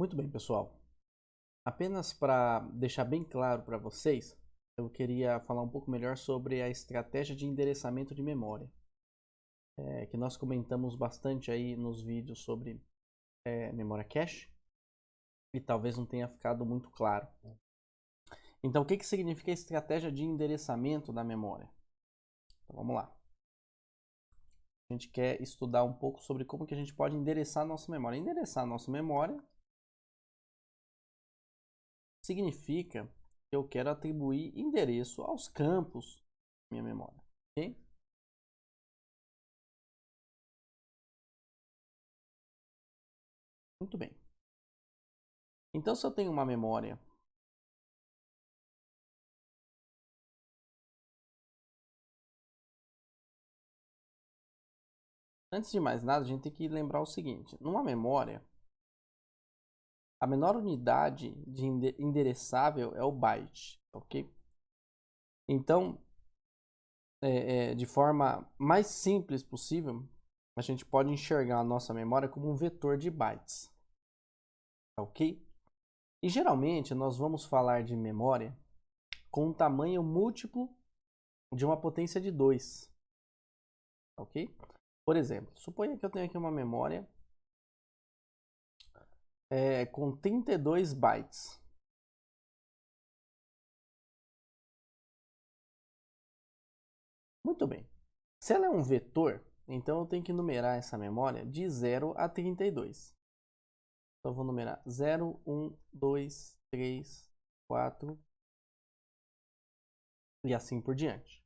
Muito bem, pessoal. Apenas para deixar bem claro para vocês, eu queria falar um pouco melhor sobre a estratégia de endereçamento de memória, que nós comentamos bastante aí nos vídeos sobre memória cache e talvez não tenha ficado muito claro. Então, o que significa a estratégia de endereçamento da memória? Então, vamos lá. A gente quer estudar um pouco sobre como que a gente pode endereçar a nossa memória. Endereçar a nossa memória significa que eu quero atribuir endereço aos campos da minha memória, ok? Muito bem. Então, se eu tenho uma memória antes de mais nada, a gente tem que lembrar o seguinte: numa memória, a menor unidade de endereçável é o byte, ok? Então, de forma mais simples possível, a gente pode enxergar a nossa memória como um vetor de bytes, ok? E geralmente nós vamos falar de memória com um tamanho múltiplo de uma potência de 2, ok? Por exemplo, suponha que eu tenho aqui uma memória com 32 bytes. Muito bem. Se ela é um vetor, então eu tenho que numerar essa memória de 0 a 32. Então eu vou numerar 0, 1, 2, 3, 4 e assim por diante.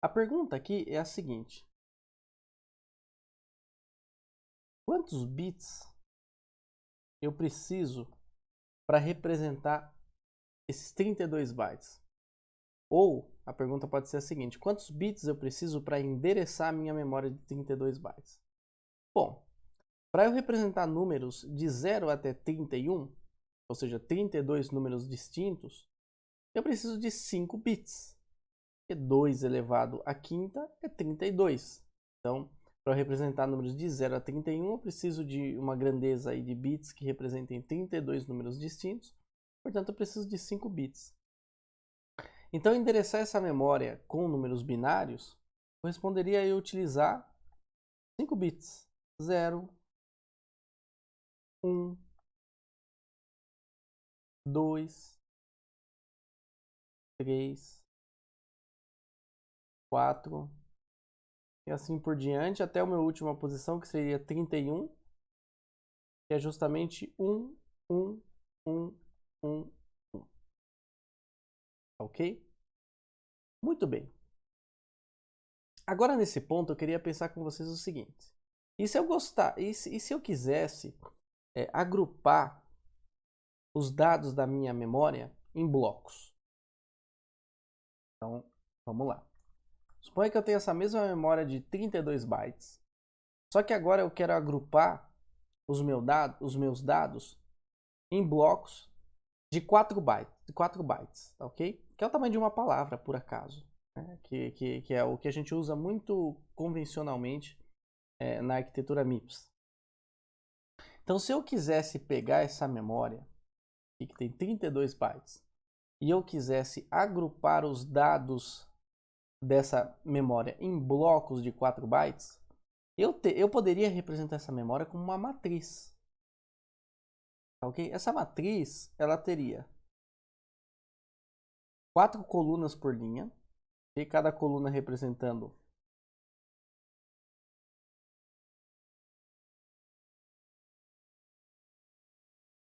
A pergunta aqui é a seguinte: quantos bits eu preciso para representar esses 32 bytes? Ou a pergunta pode ser a seguinte: quantos bits eu preciso para endereçar a minha memória de 32 bytes? Bom, para eu representar números de 0 até 31, ou seja, 32 números distintos, eu preciso de 5 bits. E 2 elevado à quinta é 32. Então, para eu representar números de 0 a 31, eu preciso de uma grandeza aí de bits que representem 32 números distintos. Portanto, eu preciso de 5 bits. Então, endereçar essa memória com números binários corresponderia a eu utilizar 5 bits. 0, 1, 2, 3, 4 e assim por diante, até a minha última posição, que seria 31, que é justamente 1, 1, 1, 1, 1. Ok? Muito bem. Agora, nesse ponto, eu queria pensar com vocês o seguinte: e se eu gostar, e se eu quisesse agrupar os dados da minha memória em blocos? Então, vamos lá. Suponha que eu tenho essa mesma memória de 32 bytes, só que agora eu quero agrupar os meus dados em blocos de 4 bytes, ok? Que é o tamanho de uma palavra, por acaso, né? Que é o que a gente usa muito convencionalmente na arquitetura MIPS. Então, se eu quisesse pegar essa memória, que tem 32 bytes, e eu quisesse agrupar os dados dessa memória em blocos de 4 bytes, eu poderia representar essa memória como uma matriz. Ok? Essa matriz ela teria 4 colunas por linha, e cada coluna representando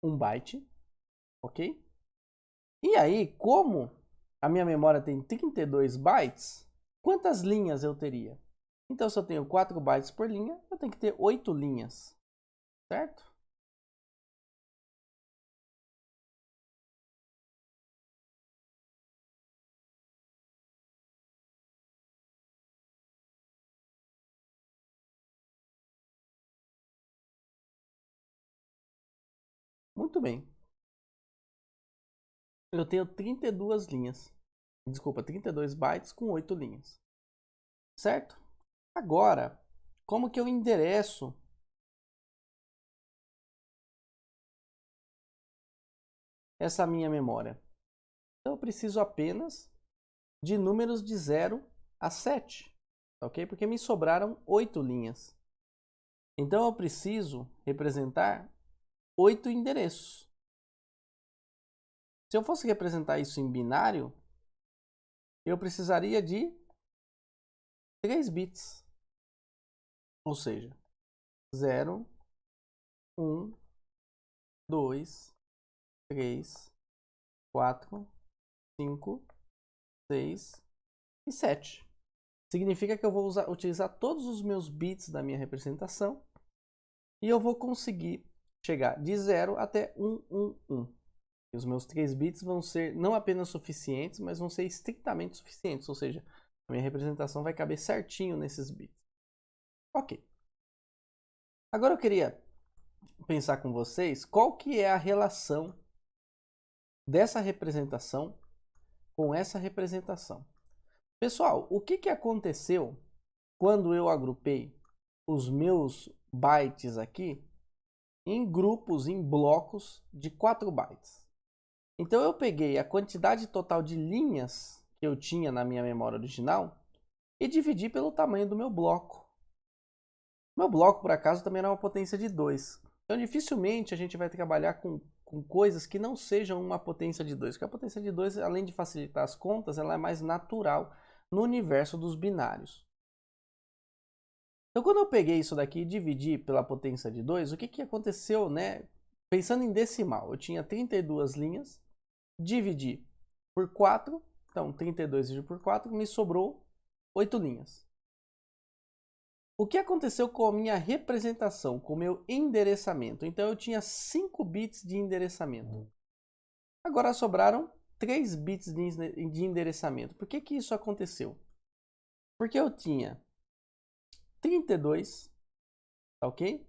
um byte, ok? E aí, como a minha memória tem 32 bytes, quantas linhas eu teria? Então, se eu tenho 4 bytes por linha, eu tenho que ter 8 linhas, certo? Muito bem. Eu tenho 32 linhas. Desculpa, 32 bytes com 8 linhas. Certo? Agora, como que eu endereço essa minha memória? Então eu preciso apenas de números de 0 a 7, ok? Porque me sobraram 8 linhas. Então eu preciso representar 8 endereços. Se eu fosse representar isso em binário, eu precisaria de 3 bits. Ou seja, 0, 1, 2, 3, 4, 5, 6 e 7. Significa que eu vou utilizar todos os meus bits da minha representação e eu vou conseguir chegar de 0 até 111. E os meus 3 bits vão ser não apenas suficientes, mas vão ser estritamente suficientes, ou seja, a minha representação vai caber certinho nesses bits. Ok. Agora eu queria pensar com vocês qual que é a relação dessa representação com essa representação. Pessoal, o que aconteceu quando eu agrupei os meus bytes aqui em grupos, em blocos de 4 bytes? Então eu peguei a quantidade total de linhas que eu tinha na minha memória original e dividi pelo tamanho do meu bloco. Meu bloco, por acaso, também era uma potência de 2. Então dificilmente a gente vai trabalhar com coisas que não sejam uma potência de 2. Porque a potência de 2, além de facilitar as contas, ela é mais natural no universo dos binários. Então quando eu peguei isso daqui e dividi pela potência de 2, o que aconteceu, né? Pensando em decimal, eu tinha 32 linhas, dividi por 4, então 32 dividido por 4, me sobrou 8 linhas. O que aconteceu com a minha representação, com o meu endereçamento? Então eu tinha 5 bits de endereçamento. Agora sobraram 3 bits de endereçamento. Por que isso aconteceu? Porque eu tinha 32, ok?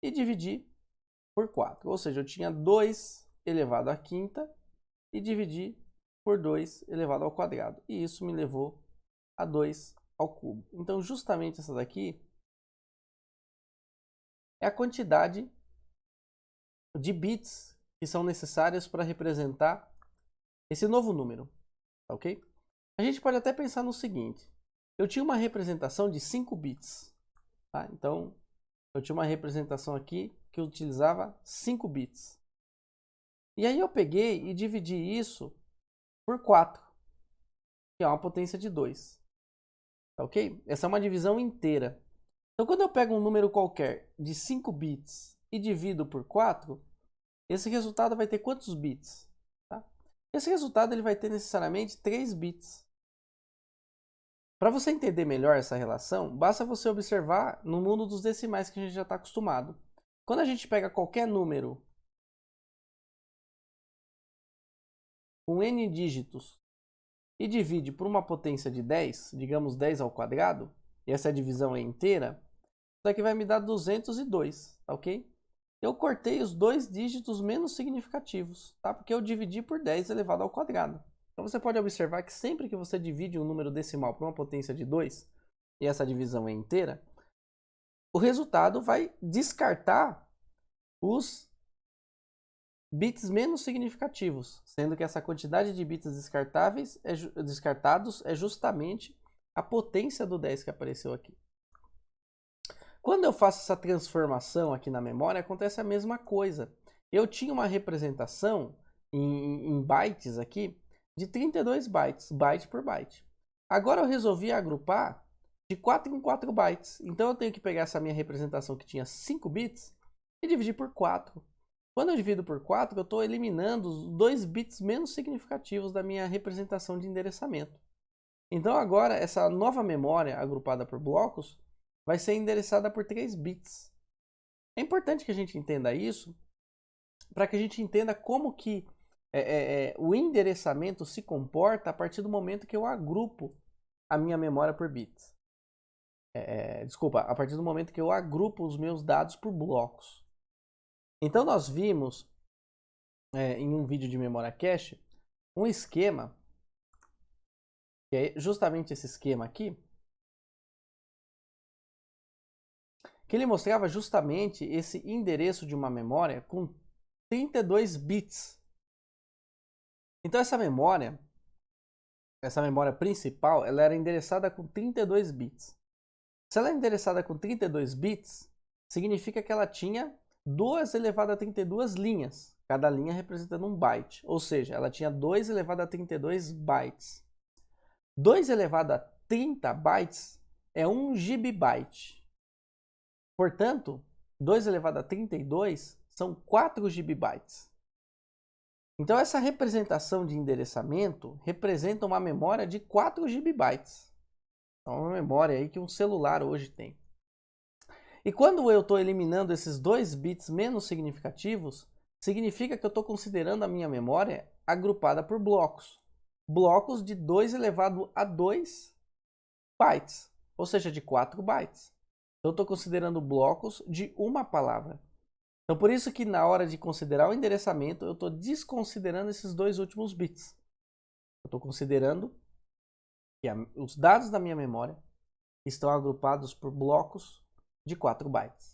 E dividi por 4. Ou seja, eu tinha 2 elevado à quinta e dividi por 2 elevado ao quadrado. E isso me levou a 2 ao cubo. Então justamente essa daqui é a quantidade de bits que são necessárias para representar esse novo número, ok? A gente pode até pensar no seguinte: eu tinha uma representação de 5 bits, tá? Então eu tinha uma representação aqui que utilizava 5 bits. E aí eu peguei e dividi isso por 4, que é uma potência de 2, tá ok? Essa é uma divisão inteira. Então quando eu pego um número qualquer de 5 bits e divido por 4, esse resultado vai ter quantos bits? Tá? Esse resultado ele vai ter necessariamente 3 bits. Para você entender melhor essa relação, basta você observar no mundo dos decimais que a gente já está acostumado. Quando a gente pega qualquer número com n dígitos e divide por uma potência de 10, digamos 10 ao quadrado, e essa divisão é inteira, isso aqui vai me dar 202, tá ok? Eu cortei os 2 dígitos menos significativos, tá? Porque eu dividi por 10 elevado ao quadrado. Então você pode observar que sempre que você divide um número decimal por uma potência de 2, e essa divisão é inteira, o resultado vai descartar os bits menos significativos, sendo que essa quantidade de bits descartados é justamente a potência do 10 que apareceu aqui. Quando eu faço essa transformação aqui na memória, acontece a mesma coisa. Eu tinha uma representação em bytes aqui de 32 bytes, byte por byte. Agora eu resolvi agrupar de 4 em 4 bytes. Então eu tenho que pegar essa minha representação que tinha 5 bits e dividir por 4. Quando eu divido por 4, eu estou eliminando os 2 bits menos significativos da minha representação de endereçamento. Então agora essa nova memória agrupada por blocos vai ser endereçada por 3 bits. É importante que a gente entenda isso para que a gente entenda como que o endereçamento se comporta a partir do momento que eu agrupo a minha memória por bits. Desculpa, a partir do momento que eu agrupo os meus dados por blocos. Então nós vimos em um vídeo de memória cache um esquema, que é justamente esse esquema aqui, que ele mostrava justamente esse endereço de uma memória com 32 bits. Então essa memória principal, ela era endereçada com 32 bits. Se ela é endereçada com 32 bits, significa que ela tinha 2 elevado a 32 linhas, cada linha representando um byte. Ou seja, ela tinha 2 elevado a 32 bytes. 2 elevado a 30 bytes é 1 gigabyte. Portanto, 2 elevado a 32 são 4 gigabytes. Então, essa representação de endereçamento representa uma memória de 4 gigabytes. É uma memória aí que um celular hoje tem. E quando eu estou eliminando esses 2 bits menos significativos, significa que eu estou considerando a minha memória agrupada por blocos. Blocos de 2 elevado a 2 bytes, ou seja, de 4 bytes. Então, eu estou considerando blocos de uma palavra. Então, por isso que na hora de considerar o endereçamento, eu estou desconsiderando esses 2 últimos bits. Eu estou considerando que os dados da minha memória estão agrupados por blocos de 4 bytes.